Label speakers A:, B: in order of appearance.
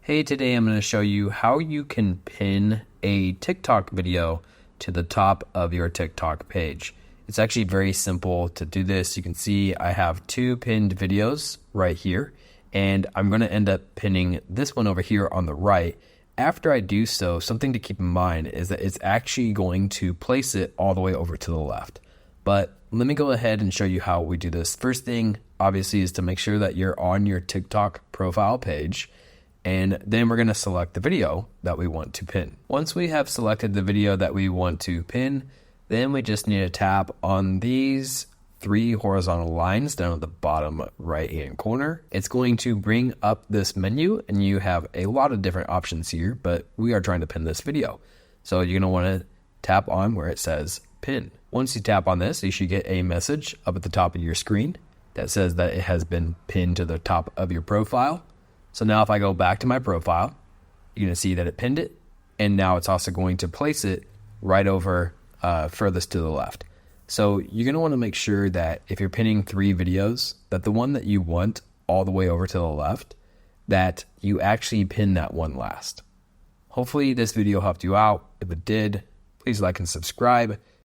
A: Hey, today I'm going to show you how you can pin a TikTok video to the top of your TikTok page. It's actually very simple to do this. You can see I have two pinned videos right here, and I'm going to end up pinning this one over here on the right. After I do so, something to keep in mind is that it's actually going to place it all the way over to the left. But let me go ahead and show you how we do this. First thing, obviously, is to make sure that you're on your TikTok profile page. And then we're going to select the video that we want to pin. Once we have selected the video that we want to pin, then we just need to tap on these three horizontal lines down at the bottom right hand corner. It's going to bring up this menu, and you have a lot of different options here, but we are trying to pin this video. So you're going to want to tap on where it says pin. Once you tap on this, you should get a message up at the top of your screen that says that it has been pinned to the top of your profile. So now if I go back to my profile, you're going to see that it pinned it. And now it's also going to place it right over furthest to the left. So you're going to want to make sure that if you're pinning three videos, that the one that you want all the way over to the left, that you actually pin that one last. Hopefully this video helped you out. If it did, please like and subscribe.